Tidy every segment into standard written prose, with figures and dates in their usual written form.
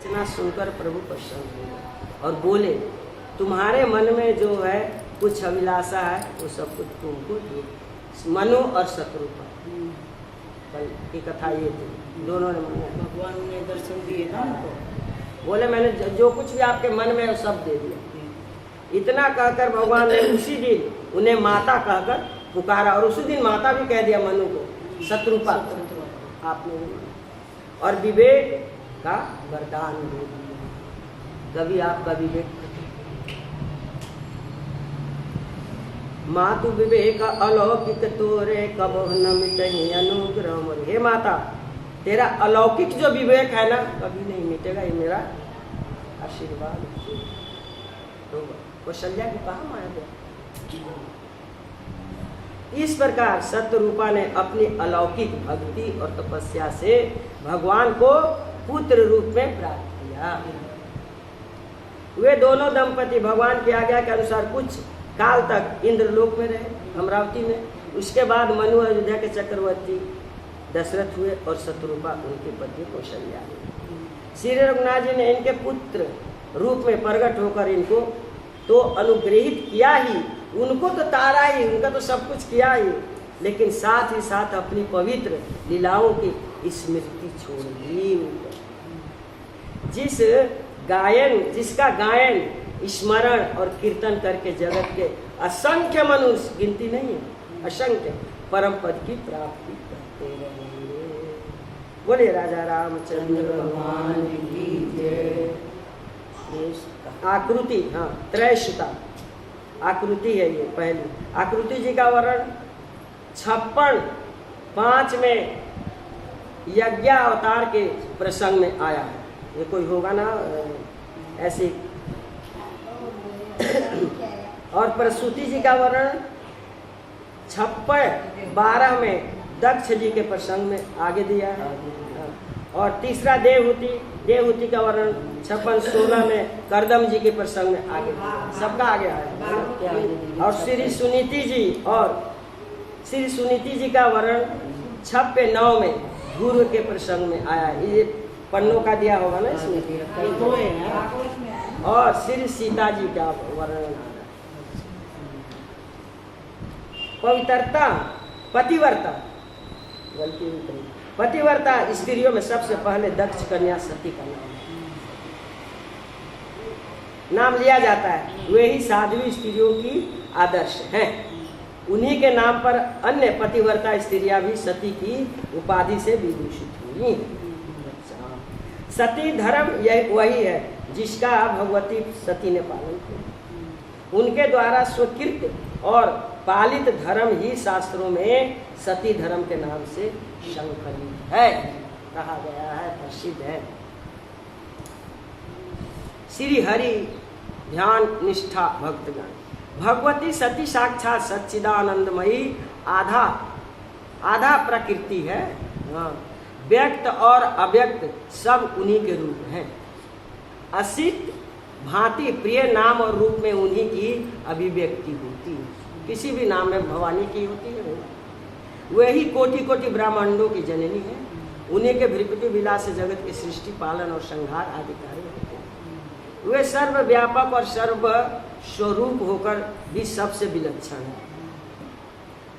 इतना सुनकर प्रभु प्रसन्न हुए और बोले, तुम्हारे मन में जो है कुछ अभिलाषा है वो सब कुछ तुमको दे। मनु और शत्रुपा कल की कथा ये थी, दोनों ने माना। भगवान ने दर्शन दिए ना उनको, बोले मैंने जो कुछ भी आपके मन में है वो सब दे दिया। इतना कहकर भगवान ने उसी दिन उन्हें माता कहकर पुकारा और उसी दिन माता भी कह दिया मनु को, शत्रुपा आपने भी माना। और विवेक का वरदान दे दिया। कभी आपका विवेक मातु विवेक अलौकिक तोरे कब न मिटहि अनुग्रह मोरे। हे माता, तेरा अलौकिक जो विवेक है ना कभी नहीं मिटेगा, ये मेरा आशीर्वाद। तो कौशल्या को कहा माया गया। इस प्रकार सत्यरूपा ने अपनी अलौकिक भक्ति और तपस्या से भगवान को पुत्र रूप में प्राप्त किया। वे दोनों दंपति भगवान की आज्ञा के अनुसार कुछ काल तक इंद्रलोक में रहे, अमरावती में। उसके बाद मनु अयोध्या के चक्रवर्ती दशरथ हुए और शत्रुपा उनकी पत्नी कौशल्या हुई। श्री रघुनाथ जी ने इनके पुत्र रूप में प्रकट होकर इनको तो अनुग्रहित किया ही, उनको तो तारा ही, उनका तो सब कुछ किया ही, लेकिन साथ ही साथ अपनी पवित्र लीलाओं की स्मृति छोड़ दी उनको। जिसका गायन स्मरण और कीर्तन करके जगत के असंख्य मनुष्य, गिनती नहीं है, असंख्य परम पद की प्राप्ति करते रहेंगे। बोले राजा रामचंद्र भगवान की जय। आकृति, हाँ, त्रयसुता आकृति है ये पहली। आकृति जी का वर्णन 56 में यज्ञ अवतार के प्रसंग में आया है। ये कोई होगा ना ऐसे। और प्रसूति जी का वर्णन 56-12 में दक्ष जी के प्रसंग में आगे दिया है। और तीसरा देवहूति का वर्णन 56-16 में करदम जी के प्रसंग में आगे दिया, सबका आगे आया। और श्री सुनीति जी का वर्णन 6-9 में गुरु के प्रसंग में आया। ये पन्नों का दिया होगा ना इसमें। और श्री सीता जी का वर्णन आ रहा है। पवित्रता, पतिव्रता, गलती हुई कहीं। पतिव्रता स्त्रियों में सबसे पहले दक्ष कन्या सती का नाम लिया जाता है। वे ही साध्वी स्त्रियों की आदर्श हैं। उन्हीं के नाम पर अन्य पतिव्रता स्त्रियां भी सती की उपाधि से विभूषित हुई। सती धर्म यह वही है जिसका भगवती सती ने पालन किया। उनके द्वारा स्वीकृत और पालित धर्म ही शास्त्रों में सती धर्म के नाम से संकलित है, कहा गया है, प्रसिद्ध है। श्री हरि ध्यान निष्ठा भक्तगण, भगवती सती साक्षात सच्चिदानंदमयी आधा प्रकृति है। हाँ, व्यक्त और अव्यक्त सब उन्हीं के रूप हैं। असित भांति प्रिय नाम और रूप में उन्हीं की अभिव्यक्ति होती है। किसी भी नाम में भवानी की होती है। वे ही कोटि कोटि ब्रह्मांडों की जननी है। उन्हीं के भृकुटी विलास से जगत की सृष्टि, पालन और संहार आदि कार्य होते हैं। वे सर्वव्यापक और सर्व स्वरूप होकर भी सबसे विलक्षण है।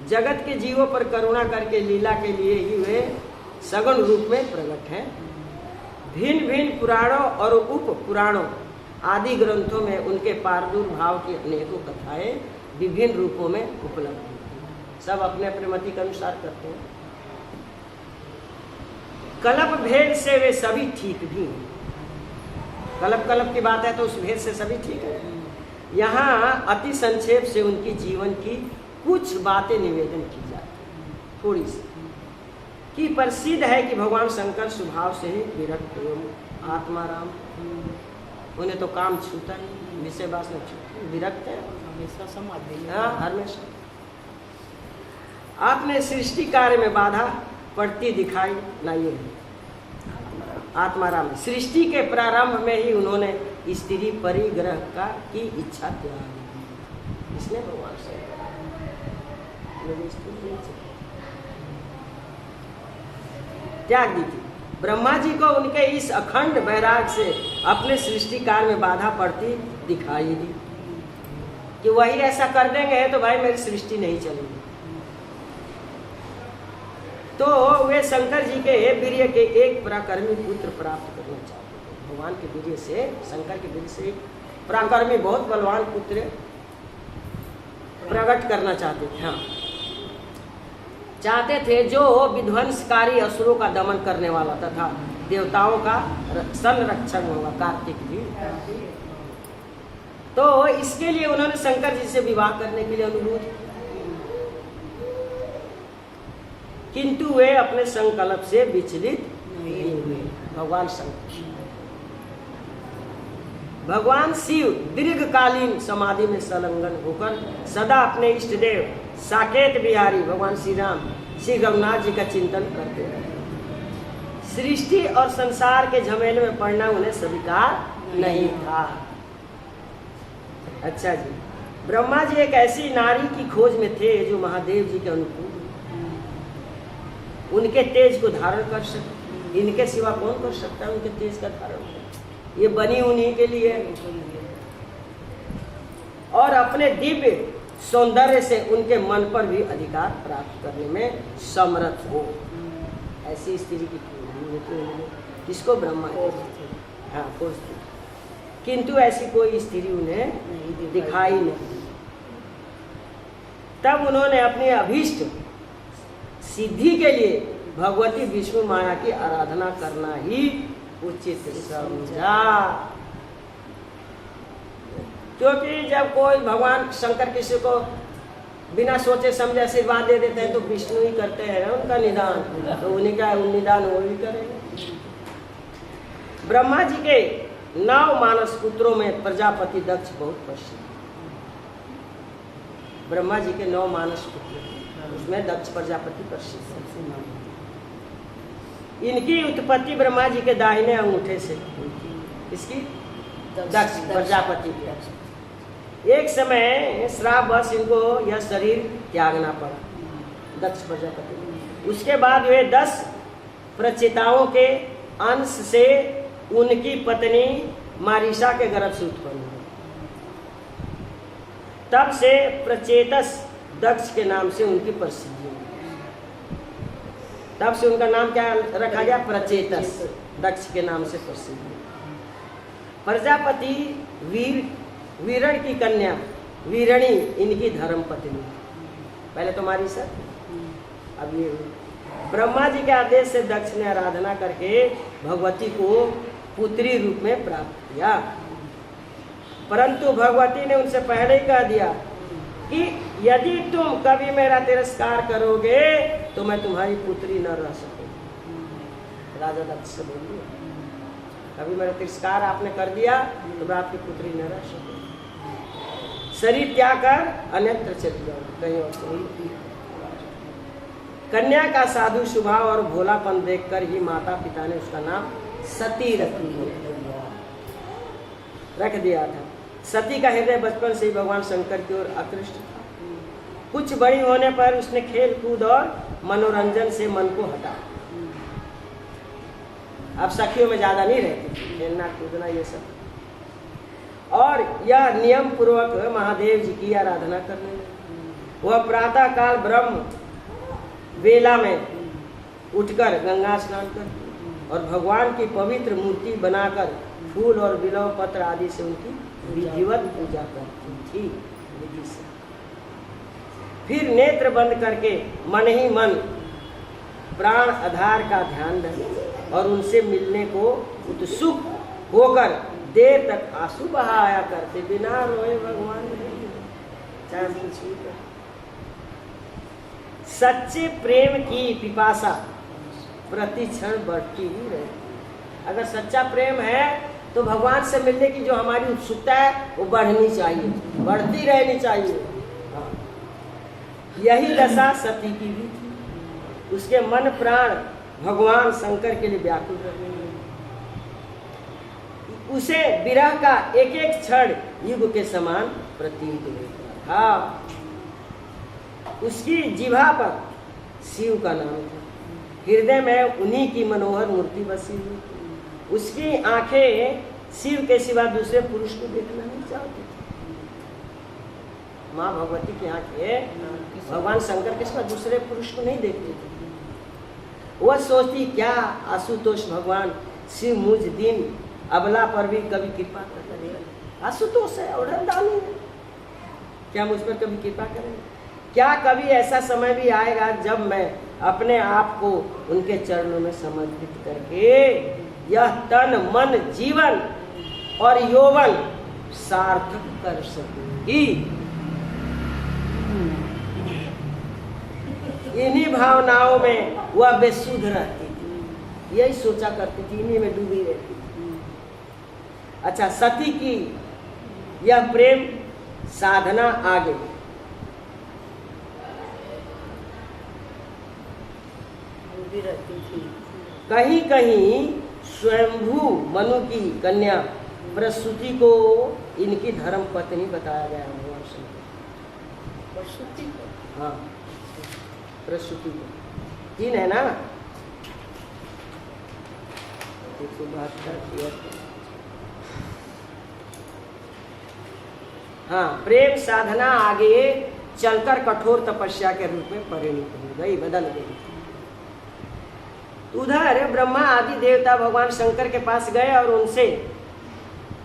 जगत के जीवों पर करुणा करके लीला के लिए ही वे सगुण रूप में प्रकट है। भिन्न भिन्न पुराणों और उप पुराणों आदि ग्रंथों में उनके प्रादुर्भाव की अनेकों कथाएं विभिन्न रूपों में उपलब्ध हैं। सब अपने अपने मति के अनुसार करते हैं। कल्प भेद से वे सभी ठीक भी हैं। कल्प की बात है तो उस भेद से सभी ठीक है। यहाँ अति संक्षेप से उनकी जीवन की कुछ बातें निवेदन की जाती है, थोड़ी सी। कि प्रसिद्ध है कि भगवान शंकर स्वभाव से ही विरक्त एवं आत्माराम, उन्हें तो काम छूता नहीं, विषय वासना छूती, विरक्त है हमेशा समाधि। हाँ, हमेशा। आपने सृष्टि कार्य में बाधा पड़ती दिखाई ना, ये है आत्माराम। सृष्टि के प्रारंभ में ही उन्होंने स्त्री परिग्रह की इच्छा त्याग दी। इसने भगवान से त्याग दी थी। ब्रह्मा जी को उनके इस अखंड वैराग से अपने सृष्टि कार्य में बाधा पड़ती दिखाई दी कि वही ऐसा कर देंगे तो भाई मेरी सृष्टि नहीं चलेगी। तो वे शंकर जी के वीर्य के एक पराक्रमी पुत्र प्राप्त करना चाहते थे। भगवान के वीर्य से, शंकर के वीर्य से एक पराक्रमी बहुत बलवान पुत्र प्रकट करना चाहते थे। हाँ, चाहते थे जो विध्वंसकारी असुरों का दमन करने वाला तथा देवताओं का संरक्षण होगा, कार्तिक जी। तो इसके लिए उन्होंने शंकर जी से विवाह करने के लिए अनुरोध, किंतु वे अपने संकल्प से विचलित नहीं हुए। भगवान शंकर, भगवान शिव दीर्घकालीन समाधि में संलग्न होकर सदा अपने इष्ट देव साकेत बिहारी भगवान श्री राम, श्री रघुनाथ जी का चिंतन करते रहे। सृष्टि और संसार के झमेले में पड़ना उन्हें स्वीकार नहीं था। अच्छा जी, ब्रह्मा जी एक ऐसी नारी की खोज में थे जो महादेव जी के अनुकूल, उनके तेज को धारण कर सके। इनके सिवा कौन कर सकता है उनके तेज का धारण? ये बनी उन्हीं के लिए, और अपने दिव्य सौंदर्य से उनके मन पर भी अधिकार प्राप्त करने में समर्थ हो। ऐसी स्त्री की किसको? ब्रह्मा जी। हाँ, खोजती, किंतु ऐसी कोई स्त्री उन्हें दिखाई नहीं। तब उन्होंने अपनी अभीष्ट सिद्धि के लिए भगवती विष्णु माया की आराधना करना ही उचित समझा। क्योंकि जब कोई भगवान शंकर किसी को बिना सोचे समझे आशीर्वाद दे देते हैं तो विष्णु ही करते हैं उनका निदान, तो उन्हीं का निदान वो भी करेंगे। ब्रह्मा जी के 9 मानस पुत्रों में प्रजापति दक्ष बहुत प्रसिद्ध। ब्रह्मा जी के 9 मानस पुत्र, उसमें दक्ष प्रजापति प्रसिद्ध है। इनकी उत्पत्ति ब्रह्मा जी के दाहिने अंगूठे से हुई थी। इसकी? दक्ष प्रजापति की। एक समय श्रापवश इनको यह शरीर त्यागना पड़ा, दक्ष प्रजापति। उसके बाद वे 10 प्रचेताओं के अंश से उनकी पत्नी मारीसा के गर्भ से उत्पन्न हुई। तब से प्रचेतस दक्ष के नाम से उनकी प्रसिद्धि हुई। तब से उनका नाम क्या रखा गया? प्रचेतस, दक्ष के नाम से प्रसिद्ध। प्रजापति वीरण की कन्या वीरणी इनकी धर्म पत्नी। पहले तो मारीसा, अब ये ब्रह्मा जी के आदेश से दक्ष ने आराधना करके भगवती को पुत्री रूप में प्राप्त किया। परंतु भगवती ने उनसे पहले ही कह दिया कि यदि तुम कभी मेरा तिरस्कार करोगे तो मैं तुम्हारी पुत्री न रह सकूंगी। राजा दक्ष से बोल दिया, कभी मेरा तिरस्कार आपने कर दिया तो मैं आपकी पुत्री न रह सकूंगी। शरीर त्याग कर अन्यत्र चली जाओ, कहीं और चली। कन्या का साधु स्वभाव और भोलापन देखकर ही माता पिता ने उसका नाम सती रख दिया था। सती का हृदय बचपन से ही भगवान शंकर की ओर आकृष्ट था। कुछ बड़ी होने पर उसने खेल कूद और मनोरंजन से मन को हटा। अब सखियों में ज्यादा नहीं रहती, खेलना कूदना ये सब, और यह नियम पूर्वक महादेव जी की आराधना करने लगी। वह प्रातः काल ब्रह्म वेला में उठकर गंगा स्नान करती और भगवान की पवित्र मूर्ति बनाकर फूल और बिल्व पत्र आदि से उनकी विधिवत पूजा करती थी विधि से। फिर नेत्र बंद करके मन ही मन प्राण आधार का ध्यान रहे और उनसे मिलने को उत्सुक होकर देर तक आंसू बहाया करते, बिना रोए भगवान नहीं, चाहे कुछ भी कर। सच्चे प्रेम की पिपासा प्रति क्षण बढ़ती ही रहे। अगर सच्चा प्रेम है तो भगवान से मिलने की जो हमारी उत्सुकता है वो बढ़नी चाहिए, बढ़ती रहनी चाहिए। यही दशा सती की भी थी। उसके मन प्राण भगवान शंकर के लिए व्याकुल रहे। उसे विरह का एक एक क्षण युग के समान प्रतीत होता था। उसकी जिह्वा पर शिव का नाम था, हृदय में उन्हीं की मनोहर मूर्ति बसी हुई थी। उसकी आंखें शिव के सिवा दूसरे पुरुष को देखना नहीं चाहती थी। माँ भगवती की आंखें भगवान शंकर के सिवा दूसरे पुरुष को नहीं देखती थी। वह सोचती क्या आशुतोष भगवान शिव मुझ दिन अबला पर भी कभी कृपा करेगा। आशुतोष है और दानी है, क्या मुझ पर कभी कृपा करेगा? क्या कभी ऐसा समय भी आएगा जब मैं अपने आप को उनके चरणों में समर्पित करके यह तन मन जीवन और यौवन सार्थक कर सकूंगी? इन्हीं भावनाओं में वह बेसुध रहती थी, यही सोचा करती थी, इन्हीं में डूबी रहती थी। अच्छा, सती की यह प्रेम साधना आगे रहती थी। कहीं कहीं स्वयंभू मनु की कन्या प्रसूति को इनकी धर्म पत्नी बताया गया है। भगवान शंकर प्रसूति को, हाँ, प्रसूति को 3 है ना, 172। हाँ, प्रेम साधना आगे चलकर कठोर तपस्या के रूप में परिणत हो गई, बदल गई। उधर ब्रह्मा आदि देवता भगवान शंकर के पास गए और उनसे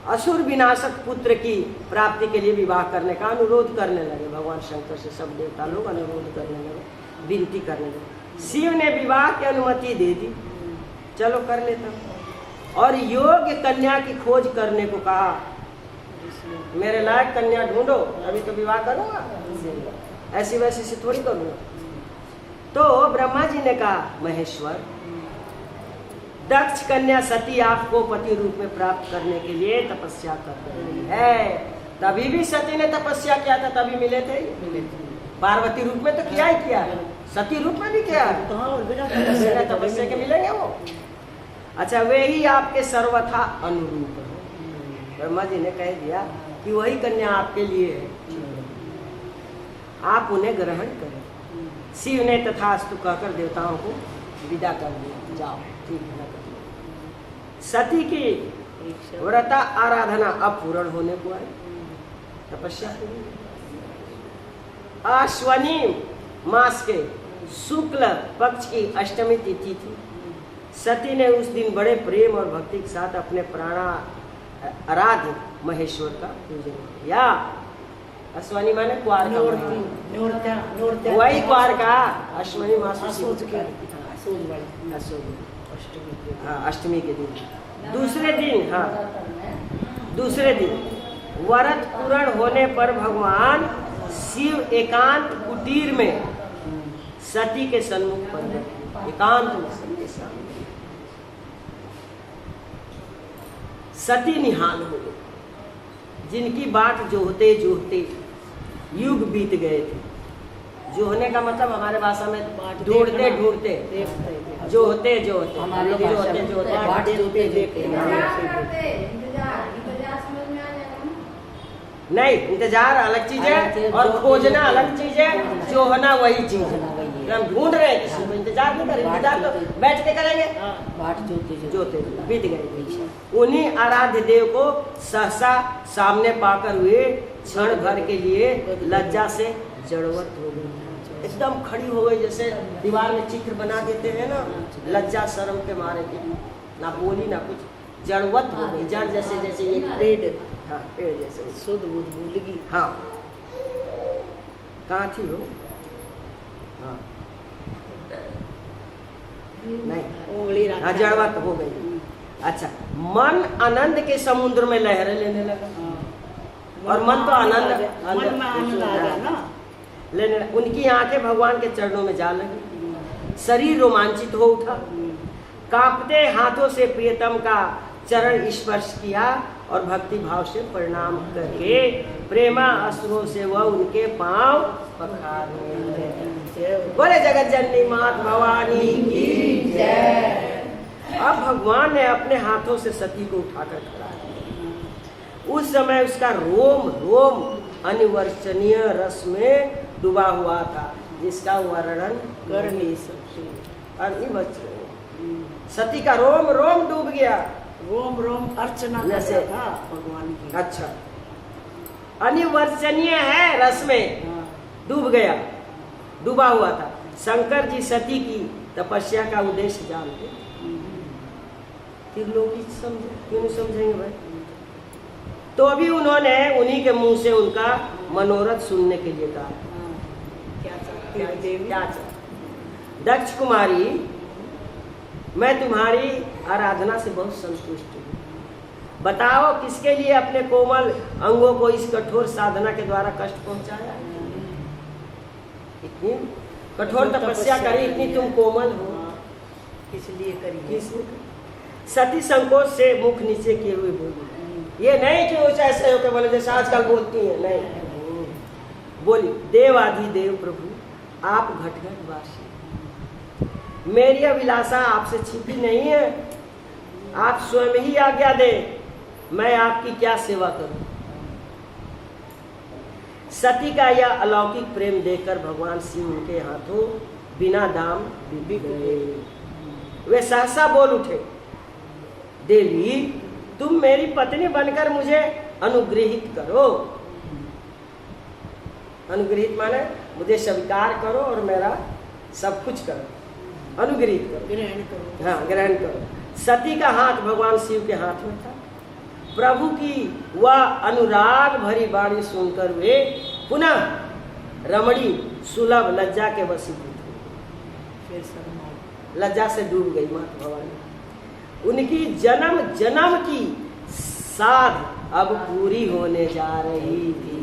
असुर विनाशक पुत्र की प्राप्ति के लिए विवाह करने का अनुरोध करने लगे। भगवान शंकर से सब देवता लोग अनुरोध करने लगे, विनती करने लगे। शिव ने विवाह की अनुमति दे दी, चलो कर लेता। और योग्य कन्या की खोज करने को कहा, मेरे लायक कन्या ढूंढो, अभी तो विवाह करूंगा, ऐसी वैसी से थोड़ी करूंगा। तो ब्रह्मा जी ने कहा, महेश्वर, दक्ष कन्या सती आपको पति रूप में प्राप्त करने के लिए तपस्या कर रही है। तभी भी सती ने तपस्या किया था, तभी मिले थे। पार्वती रूप में तो किया ही किया, सती रूप में भी किया, बिना तपस्या के मिलेंगे वो। अच्छा, वे ही आपके सर्वथा अनुरूप है। ब्रह्मा जी ने कह दिया कि वही कन्या आपके लिए है, आप उन्हें ग्रहण करें। शिव ने तथास्तु कहकर देवताओं को विदा कर दिया, जाओ ठीक है। सती की व्रता आराधना अब पूर्ण होने को है, तपस्या पूरी। अश्वनी मास के शुक्ल पक्ष की अष्टमी तिथि थी। सती ने उस दिन बड़े प्रेम और भक्ति के साथ अपने प्राणा आराध्य महेश्वर का पूजन किया। अश्वनी माने क्वार का, वही क्वार का अश्वनी मास अष्टमी के दिन। दूसरे दिन व्रत पूर्ण होने पर भगवान शिव एकांत कुटीर में सती के सन्मुख पर एकांत में सती सामने। सती निहाल हो गई, जिनकी बाट जोहते जोहते युग बीत गए थे। जोहने का मतलब हमारे भाषा में ढूंढते ढूंढते, जोहते जोहते, हम लोग जोहते जोहते नहीं, इंतजार अलग चीज है और खोजना अलग चीज है। जोहना वही चीज है, हम ढूंढ रहे हैं किसी को, इंतजार नहीं करें, इंतजार तो बैठ के करेंगे। बाट जोते बीत गए। उन्हीं आराध्य देव को सहसा सामने पाकर हुए क्षण भर के लिए लज्जा से जड़वत हो गई, एकदम खड़ी हो गई, जैसे दीवार में चित्र बना देते हैं ना, लज्जा शर्म के मारे के, ना बोली ना कुछ, जड़वत हो गई। जड़ जैसे जैसे एक पेड़, हाँ पेड़ जैसे शुद्ध बुद्ध भूलगी। हाँ, कहाँ थी वो? हाँ नहीं, हाँ जड़वत हो गई। अच्छा, मन आनंद के समुद्र में लहरें लेने लगा, और मन तो आनंद लेने। उनकी आंखें भगवान के चरणों में जा लगी, शरीर रोमांचित हो उठा, कांपते हाथों से प्रियतम का चरण स्पर्श किया और भक्ति भाव से प्रणाम करके प्रेमा अश्रुओं से वह उनके पांव पखारने लगे। बोले जगत जननी मात भवानी की जय। अब भगवान ने अपने हाथों से सती को उठाकर खड़ा किया। उस समय उसका रोम रोम अनिवर्चनीय रस में डूबा हुआ था, जिसका वर्णन कर नहीं सकते। सती का रोम रोम डूब गया। रोम रोम अर्चना जैसे- करता था भगवान की। अच्छा, अनिवर्चनीय है रस में हाँ, डूब गया, डूबा हुआ था। शंकर जी सती की तपस्या का उद्देश्य जानते, त्रिलोकी समझे, क्यों नहीं समझेंगे भाई? तो अभी उन्होंने उन्हीं के मुंह से उनका मनोरथ सुनने के लिए कहा। हाँ। क्या चाहती है देवी? क्या चाहते? दक्ष कुमारी, मैं तुम्हारी आराधना से बहुत संतुष्ट हूँ। बताओ किसके लिए अपने कोमल अंगों को इस कठोर साधना के द्वारा कष्ट पहुंचाया? इतनी कठोर तपस्या करी, इतनी तुम कोमल हो, हाँ, किस लिए करी? किसने? सती संकोच से मुख नीचे किए हुए बोली। ये नहीं कि वो ऐसे होकर बोले जैसे आजकल बोलती है, नहीं। बोली, देवाधिदेव प्रभु आप घटघट वासी, मेरी अभिलाषा आपसे छिपी नहीं है, आप स्वयं ही आज्ञा दे, मैं आपकी क्या सेवा करूं? सती का यह अलौकिक प्रेम देखकर भगवान शिव उनके हाथों बिना दाम बिक गए। वे सहसा बोल उठे, देवी तुम मेरी पत्नी बनकर मुझे अनुग्रहित करो। अनुग्रहित माने मुझे स्वीकार करो और मेरा सब कुछ करो, अनुग्रहित करो, ग्रहण करो। हाँ ग्रहण करो। सती का हाथ भगवान शिव के हाथ में था। प्रभु की वह अनुराग भरी वाणी सुनकर वे पुनः रमणी सुलभ लज्जा के वशीभूत हुए। फिर शर्मा लज्जा से डूब गई माता भवानी। उनकी जन्म जन्म की साध अब पूरी होने जा रही थी।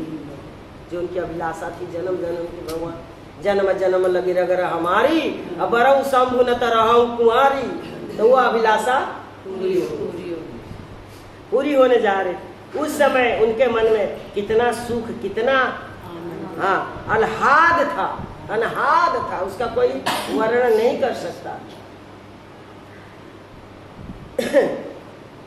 जो उनकी अभिलाषा थी जन्म जन्म की, भगवान जन्म जन्म लगी रगर हमारी, अब बरऊ शंभु न तरहूं कुंवारी, तो वो अभिलाषा पूरी हो। पूरी होने जा रही। उस समय उनके मन में कितना सुख, कितना आनंद। हाँ आह्लाद था, अनहाद था, उसका कोई वर्णन नहीं कर सकता।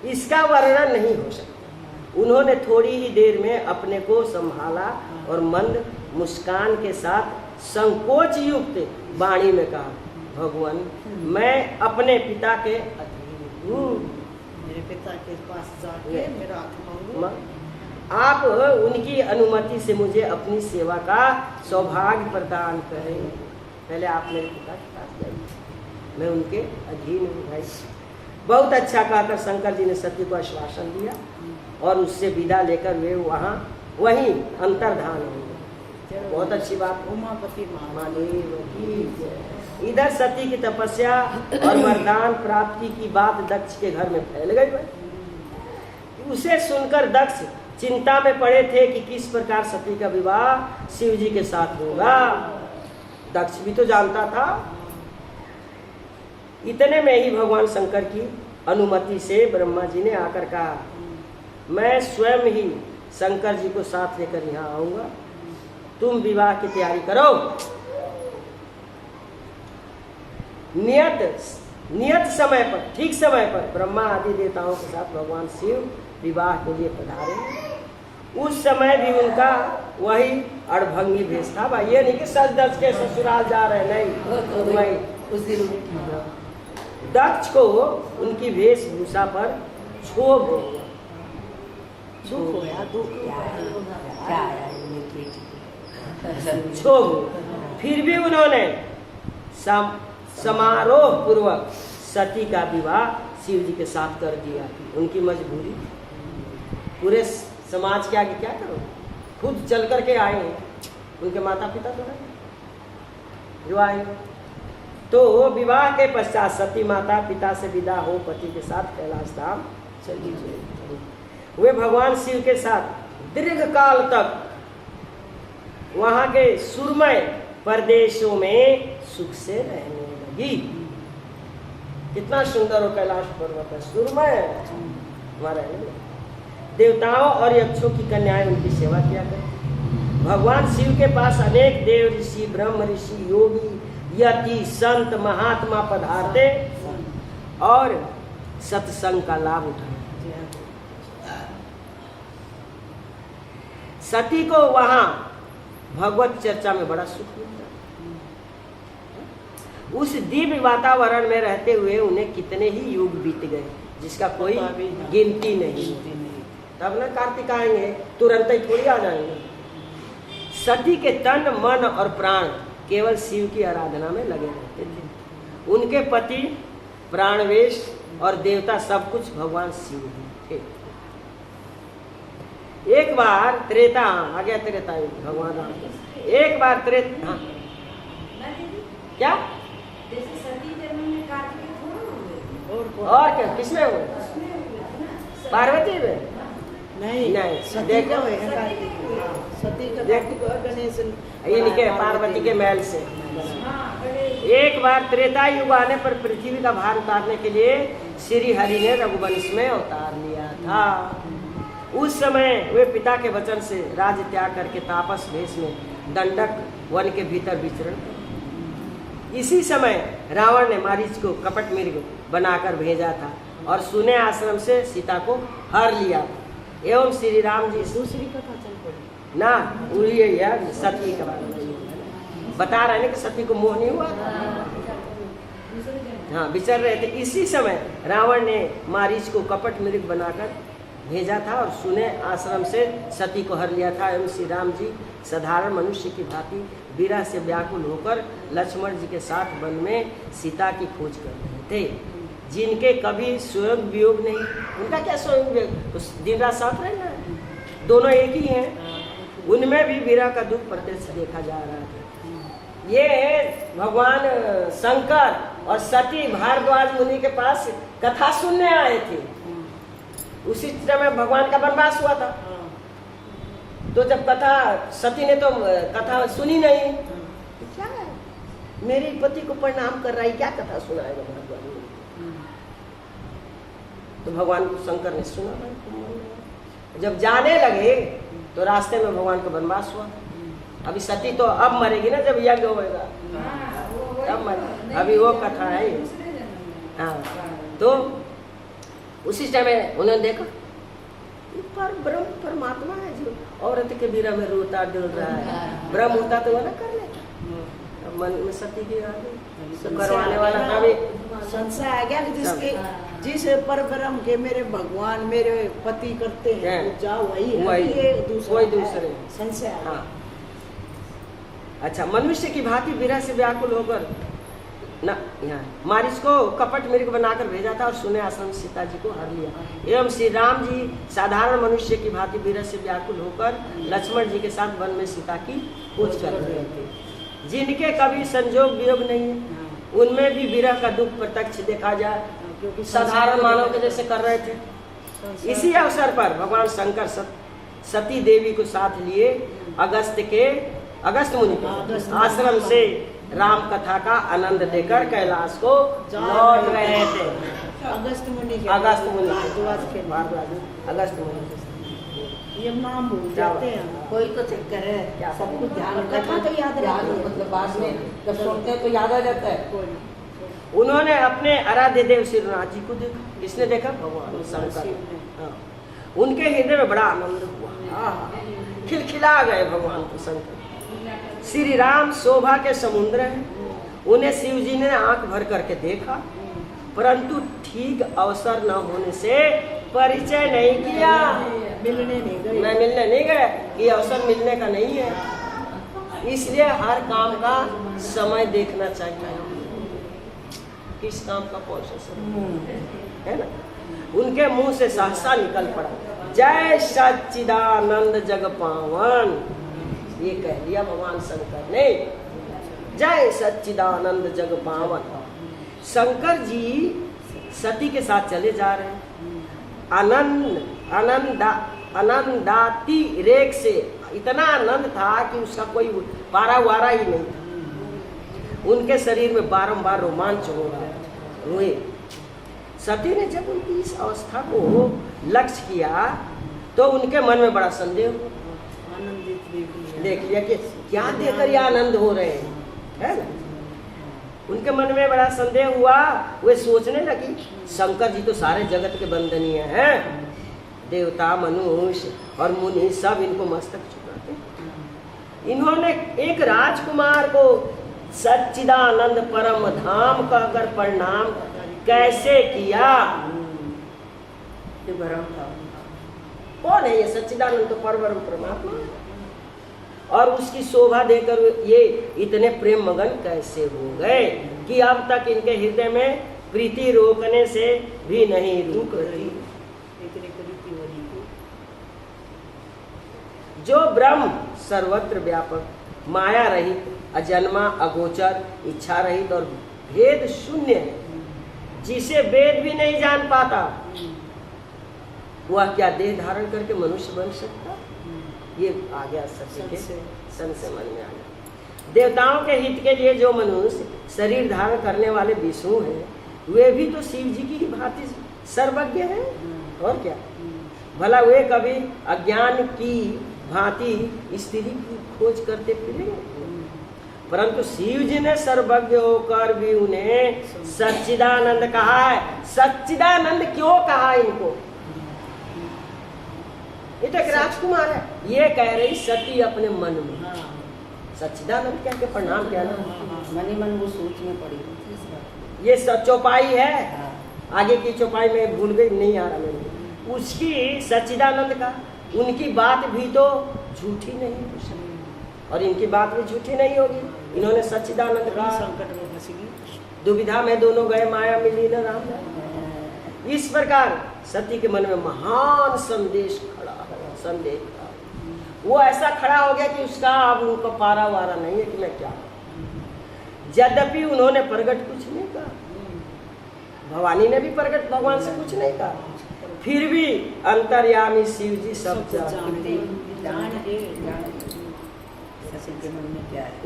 इसका वर्णन नहीं हो सकता। उन्होंने थोड़ी ही देर में अपने को संभाला और मंद मुस्कान के साथ संकोच युक्त वाणी में कहा, भगवान मैं अपने पिता के अधीन हूँ। मेरे पिता के पास जाके मेरा हाथ मांगो। आप उनकी अनुमति से मुझे अपनी सेवा का सौभाग्य प्रदान करें। पहले आप मेरे पिता के पास जाइए, मैं उनके अधीन हूँ भाई। बहुत अच्छा कहकर शंकर जी ने सती को आश्वासन दिया और उससे विदा लेकर वे वहीं अंतर्धान हो गए। बहुत अच्छी बात। उमापति महादेव की जय। इधर सती की तपस्या और वरदान प्राप्ति की बात दक्ष के घर में फैल गई। उसे सुनकर दक्ष चिंता में पड़े थे कि किस प्रकार सती का विवाह शिव जी के साथ होगा। दक्ष भी तो जानता था। इतने में ही भगवान शंकर की अनुमति से ब्रह्मा जी ने आकर कहा, मैं स्वयं ही शंकर जी को साथ लेकर यहाँ आऊंगा, तुम विवाह की तैयारी करो। नियत समय पर, ठीक समय पर ब्रह्मा आदि देवताओं के साथ भगवान शिव विवाह के लिए पधारे। उस समय भी उनका वही अड़भंगी भेष था भाई। ये नहीं कि सच दस के ससुराल जा रहे, नहीं। वही उस दिन दक्ष को उनकी वेशभूषा पर क्षोभ हो गया। दुख होया, दुख क्षोभ। फिर भी उन्होंने समारोह पूर्वक सती का विवाह शिव जी के साथ कर दिया। उनकी मजबूरी, पूरे समाज के आगे क्या करो, खुद चल करके आए हैं। उनके माता पिता तो है जो आए। तो विवाह के पश्चात सती माता पिता से विदा हो पति के साथ कैलाश धाम चली गई। वे भगवान शिव के साथ दीर्घ काल तक वहाँ के सुरमय प्रदेशों में सुख से रहने लगी। कितना सुंदर हो कैलाश पर्वत है, सुरमय वहाँ रहने लगी। देवताओं और यक्षों की कन्याएं उनकी सेवा किया करती। भगवान शिव के पास अनेक देव ऋषि, ब्रह्म ऋषि, योगी, यति, संत, महात्मा पधारते और सत्संग का लाभ उठाते। सती को वहां भगवत चर्चा में बड़ा सुख मिलता। उस दिव्य वातावरण में रहते हुए उन्हें कितने ही युग बीत गए जिसका कोई गिनती नहीं। तब ना कार्तिक आएंगे तुरंत ही थोड़ी आ जाएंगे। सती के तन मन और प्राण केवल शिव की आराधना में लगे रहते थे। उनके पति प्राणवेश और देवता सब कुछ भगवान शिव ही थे। एक बार त्रेता आ गया, त्रेता युग भगवान राम। एक बार त्रेता, हाँ क्या जैसे सती जन्म में कार्तिक थोड़ा हुए और क्या किसमें हुए? पार्वती में नहीं नहीं, सती देखो। का है कार्तिक। हाँ, सती का देख। कार्तिक और गणेश ये निकले पार्वती के महल से। एक बार त्रेता युग आने पर पृथ्वी का भार उतारने के लिए श्री हरि ने रघुवंश में अवतार लिया था। उस समय वे पिता के वचन से राज्य त्याग करके तापस वेश में दंडक वन के भीतर विचरण। इसी समय रावण ने मारीच को कपट मृग बनाकर भेजा था और सुने आश्रम से सीता को हर लिया। एवं श्री राम जी दूसरी कथा चल पड़ी ना पूरी है सती के बारे में बता रहे हैं कि सती को मोह नहीं हुआ था। हाँ विचर रहे थे। इसी समय रावण ने मारीच को कपट मृग बनाकर भेजा था और सुने आश्रम से सती को हर लिया था। एवं श्री राम जी साधारण मनुष्य की भांति विरह से व्याकुल होकर लक्ष्मण जी के साथ वन में सीता की खोज कर रहे थे, जिनके कभी स्वयं वियोग नहीं। उनका क्या स्वयं वियोग, दिन रात साथ रहना है, दोनों एक ही हैं। उनमें भी विरह का दुख प्रत्यक्ष देखा जा रहा था। ये भगवान शंकर और सती भारद्वाज मुनि के पास कथा सुनने आए थे। उसी समय भगवान का वनवास हुआ था। तो जब कथा, सती ने तो कथा सुनी नहीं, तो क्या है मेरे पति को प्रणाम कर रहा है, क्या कथा सुनाएगा भारद्वाज मुनि। तो भगवान शंकर ने सुना भाई। जब जाने लगे तो रास्ते में भगवान का वनवास हुआ। अभी सती तो अब मरेगी ना जब यज्ञ होएगा, तब मरेगी। अभी वो कथा है। हाँ तो उसी समय उन्होंने देखा पर ब्रह्म परमात्मा है जो औरत के बीरा में रोता डोल रहा है। ब्रह्म होता तो वो ना कर लेता। अब मन में सती की आ गई तो करवाने वाला था भी संशय आ गया कि जिस पर ब्रह्म के मेरे भगवान मेरे पति करते हैं जाओ वही है, कोई दूसरे संशय आ गया। हाँ अच्छा, मनुष्य की भांति विरह से व्याकुल होकर ना यहाँ मारीच को कपट मृग बनाकर भेजा था और सुने आश्रम सीता जी को हर लिया। एवं श्री राम जी साधारण मनुष्य की भांति विरह से व्याकुल होकर लक्ष्मण जी के साथ वन में सीता की खोज कर रहे थे, जिनके कभी संजोग वियोग नहीं है। उनमें भी विरह का दुख प्रत्यक्ष देखा जाए, क्योंकि साधारण मानव के जैसे कर रहे थे। इसी अवसर पर भगवान शंकर सती देवी को साथ लिए अगस्त मुनि के आश्रम से राम कथा का आनंद लेकर कैलाश को लौट रहे थे। अगस्त मुनि अगस्त मुनि ये नाम भूल जाते हैं, कोई तो चक्कर है, सब कुछ ध्यान कथा तो याद रहती है। मतलब बाद में जब सुनते हैं तो याद आ जाता है। उन्होंने अपने आराध्य देव श्रीनाथ जी को देखा। किसने देखा? भगवान शंकर। हाँ। उनके हृदय में बड़ा आनंद हुआ, खिलखिला गए भगवान को शंकर। श्री राम शोभा के समुद्र हैं। उन्हें शिव जी ने आंख भर करके देखा, परंतु ठीक अवसर न होने से परिचय नहीं किया। मिलने नहीं गए, मैं मिलने नहीं गया कि अवसर मिलने का नहीं है। इसलिए हर काम का समय देखना चाहिए, किस काम का कौन सा समय है ना। उनके मुंह से सहसा निकल पड़ा, जय सच्चिदानंद जग पावन। ये कह दिया भगवान शंकर ने, जय सच्चिदानंद जग पावन। शंकर जी सती के साथ चले जा रहे हैं। आनंदाती रेख से इतना आनंद था कि उसका कोई पारा वारा ही नहीं था। उनके शरीर में बारंबार रोमांच हो रहा रोए। सती ने जब उनकी इस अवस्था को लक्ष्य किया तो उनके मन में बड़ा संदेह हुआ। देख लिया कि क्या देखकर ये आनंद हो रहे हैं, है ना। उनके मन में बड़ा संदेह हुआ। वे सोचने लगी, शंकर जी तो सारे जगत के वंदनीय हैं, देवता मनुष्य और मुनि सब इनको मस्तक झुकाते। इन्होंने एक राजकुमार को सच्चिदानंद परम धाम कहकर प्रणाम कैसे किया। ये भरम था। कौन है ये सच्चिदानंद? तो परम परमात्मा है। और उसकी शोभा देकर ये इतने प्रेम मगन कैसे हो गए कि अब तक इनके हृदय में प्रीति रोकने से भी नहीं रुक रही। इतनी प्रीति हो रही। जो ब्रह्म सर्वत्र व्यापक, माया रहित, अजन्मा, अगोचर, इच्छा रहित और भेद शून्य है, जिसे वेद भी नहीं जान पाता, वह क्या देह धारण करके मनुष्य बन सकता? ये आ गया सत्य के सन से मन में आ गया। देवताओं के हित के लिए जो मनुष्य शरीर धारण करने वाले विष्णु हैं, वे भी तो शिव जी की भांति सर्वज्ञ हैं। और क्या, भला वे कभी अज्ञान की भांति स्त्री की खोज करते फिरेंगे? परंतु शिव जी ने सर्वज्ञ होकर भी उन्हें सच्चिदानंद कहा है। सच्चिदानंद क्यों कहा इनको? ये तो एक राजकुमार है, ये कह रही सती अपने मन में। सच्चिदानंद कह के प्रणाम किया ना, मन ही मन वो सोच में पड़ी। ये चौपाई है, आगे की चौपाई में भूल गई, नहीं आ रहा मेरे। उसकी सच्चिदानंद का, उनकी बात भी तो झूठी नहीं हो सकती और इनकी बात भी झूठी नहीं होगी। इन्होंने सच्चिदानंद का संकट में फंस गई, दुविधा में दोनों गए, माया मिली न राम। इस प्रकार सती के मन में महान संदेश खड़ा है, संदेश खड़ा। वो ऐसा खड़ा हो गया कि उसका अब उनको पारा वारा नहीं है कि मैं क्या। यद्यपि उन्होंने प्रकट कुछ नहीं कहा, भवानी ने भी प्रकट भगवान से कुछ नहीं कहा, फिर भी अंतर्यामी शिव जी सब जानते।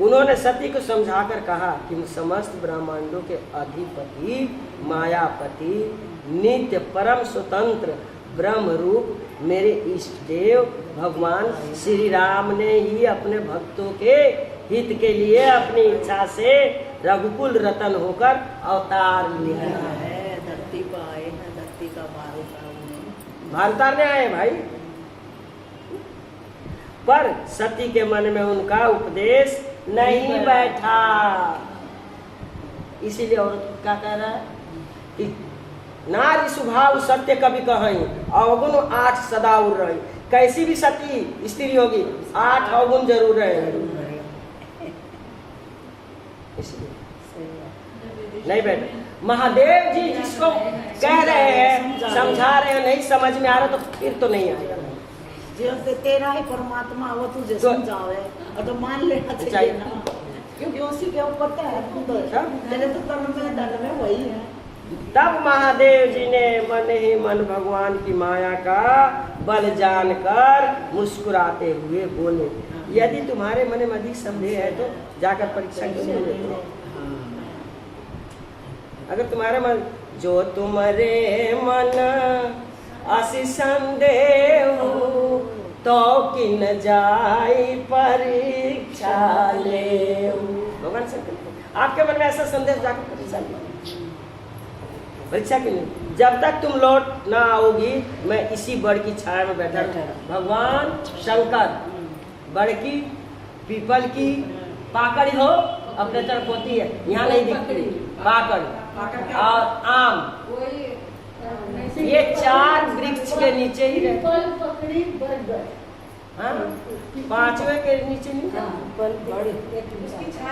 उन्होंने सती को समझाकर कहा कि समस्त ब्रह्मांडों के अधिपति, मायापति, नित्य परम स्वतंत्र ब्रह्म रूप मेरे इष्ट देव भगवान श्री राम ने ही अपने भक्तों के हित के लिए अपनी इच्छा से रघुकुल रतन होकर अवतार लिया है। धरती पर आए हैं, धरती का भार उतारने आए भाई। पर सती के मन में उनका उपदेश नहीं बैठा, इसीलिए औरत क्या कह रहा है कि नारी स्वभाव सत्य कभी कहीं, अवगुण 8 सदा उड़ रही। कैसी भी सती स्त्री होगी, 8 अवगुण जरूर रहेंगे। इसलिए नहीं बैठे। महादेव जी जिसको कह रहे हैं, समझा रहे हैं, नहीं समझ में आ रहा तो फिर तो नहीं आएगा। जो तेरा ही परमात्मा वो तुझे समझावे और तो मान लेना चाहिए ना, क्योंकि उसी के ऊपर तो है। तेरे तो तन में धन में वही है। तब महादेव जी ने मन ही मन भगवान की माया का बल जानकर मुस्कुराते हुए बोले, यदि तुम्हारे मन में अधिक संदेह है तो जाकर परीक्षा क्यों नहीं लेते? अगर तुम्हारे मन, जो तुम्हारे मन असी संदेह तो किन जाई परीक्षा ले। भगवान से आपके मन में ऐसा संदेश, जाकर परीक्षा ले। परीक्षा के लिए जब तक तुम लौट ना आओगी, मैं इसी बड़ की छाया में बैठा रहूं। भगवान शंकर बड़ की पीपल की पाकड़ हो अपने तरफ होती है, यहाँ नहीं दिखती। पाकड़ और आम, ये 4 वृक्ष के नीचे ही रहते। हाँ, 5वें के नीचे नहीं।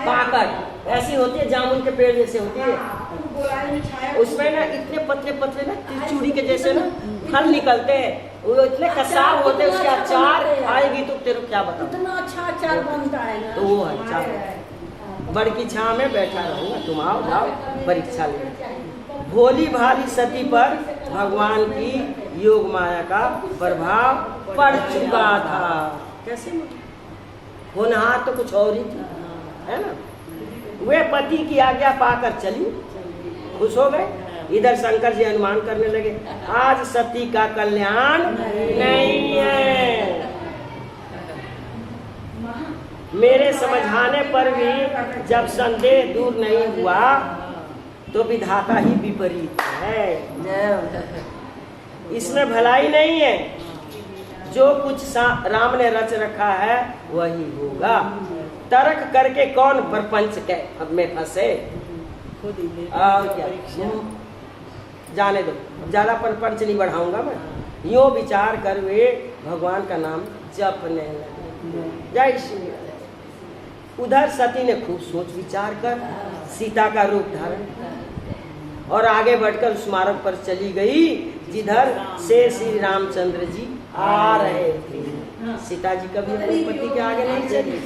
पाकड़ ऐसी होती है, जामुन के पेड़ जैसे होती है, उसमें ना इतने पतले पतले ना तिलचूड़ी के जैसे ना फल निकलते हैं, वो इतने कसाव होते हैं। उसके अचार आएगी तो तेरे को क्या बताऊं, इतना अच्छा अचार बनता है ना। तो वो अचार बड़ की छांव में बैठा रहूंगा, तुम आओ जाओ परीक्षा ले। भोली भाली सती पर भगवान की योग माया का प्रभाव पड़ चुका था। कैसे होनहार तो कुछ और ही थी, है ना। वे पति की आज्ञा पाकर चली, खुश हो गए। इधर शंकर जी अनुमान करने लगे, आज सती का कल्याण नहीं है। मेरे समझाने पर भी जब संदेह दूर नहीं हुआ तो विधाता ही विपरीत है, इसमें भलाई नहीं है। जो कुछ राम ने रच रखा है वही होगा। तर्क करके कौन प्रपंच के अब में फंसे। खुद ही ले और क्या, परीक्षा। जाने दो, ज्यादा प्रपंच नहीं बढ़ाऊंगा मैं। यो विचार कर वे भगवान का नाम जपने लगे। जय श्री राम। उधर सती ने खूब सोच विचार कर सीता का रूप धारण और आगे बढ़कर उस मार्ग पर चली गई जिधर से श्री रामचंद्र जी आ रहे थे। सीता जी कभी अपने पति के आगे नहीं चली।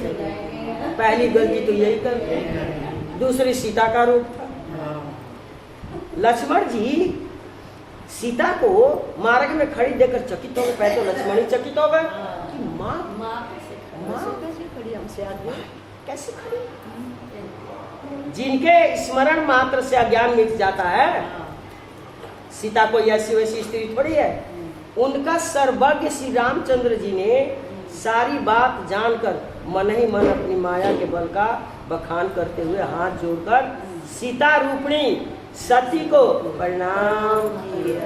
पहली गलती तो यही कर, दूसरी सीता का रूप था। लक्ष्मण जी सीता को मार्ग में खड़ी देखकर चकित हो गए। पहले तो लक्ष्मण ही चकित हो गए कि माँ कैसे खड़ी हमसे आगे? कैसे खड़ी। जिनके स्मरण मात्र से अज्ञान मिट जाता है, सीता कोई ऐसी वैसी स्त्री थोड़ी है। उनका सर्वज्ञ श्री रामचंद्र जी ने सारी बात जानकर मन ही मन अपनी माया के बल का बखान करते हुए हाथ जोड़कर सीता रूपणी सती को प्रणाम किया।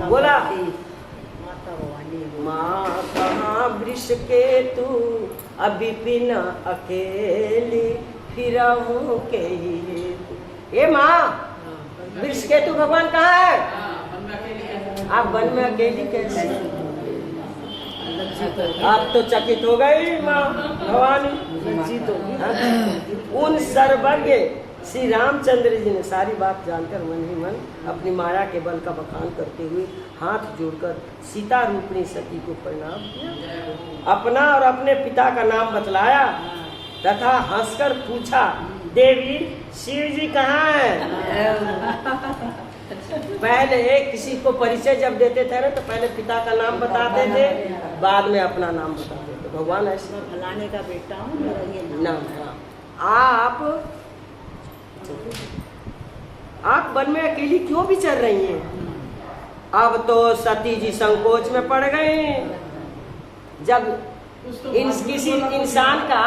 बोला माता भवानी माँ कहाँ वृष के तू अभी बिना अकेली फिरहूं के ही। ए माँ, वृष के तू भगवान कहाँ है? आप वन में अकेली कैसे? आप तो चकित हो गई माँ भवानी। उन सर्वज्ञ श्री रामचंद्र जी ने सारी बात जानकर मन ही मन अपनी माया के बल का बखान करते हुए हाथ जोड़कर सीता रूपणी सती को प्रणाम किया। अपना और अपने पिता का नाम बतलाया तथा हंसकर पूछा, देवी शिव जी कहाँ हैं? पहले किसी को परिचय जब देते थे ना तो पहले पिता का नाम बताते थे, बाद में अपना नाम बताते थे। भगवान ऐसे मैं फलाने का बेटा हूँ, मेरा ये नाम है। आप वन में अकेली क्यों विचर रही हैं? अब तो सती जी संकोच में पड़ गई। जब किसी इंसान का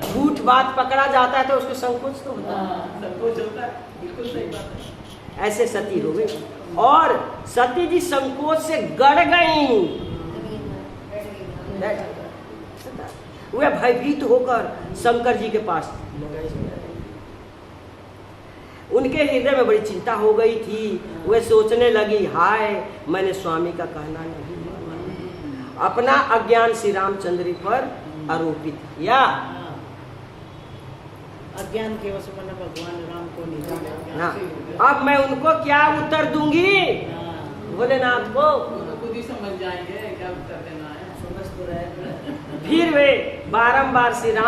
झूठ बात पकड़ा जाता है तो उसको संकोच तो होता है। बिल्कुल सही बात है। ऐसे सती हो गई और सती जी संकोच से गड़ गई। वे भयभीत होकर शंकर जी के पास उनके हृदय में बड़ी चिंता हो गई थी। वे सोचने लगी, हाय मैंने स्वामी का कहना नहीं माना, अपना अज्ञान श्री रामचंद्र पर आरोपित किया। अज्ञान के वश में भगवान राम को नहीं जाना। ना अब मैं उनको क्या उत्तर दूंगी? भोलेनाथ को खुद ही समझ जाएंगे क्या उत्तर देना है। समझ तो रहे। फिर वे बारंबार श्री राम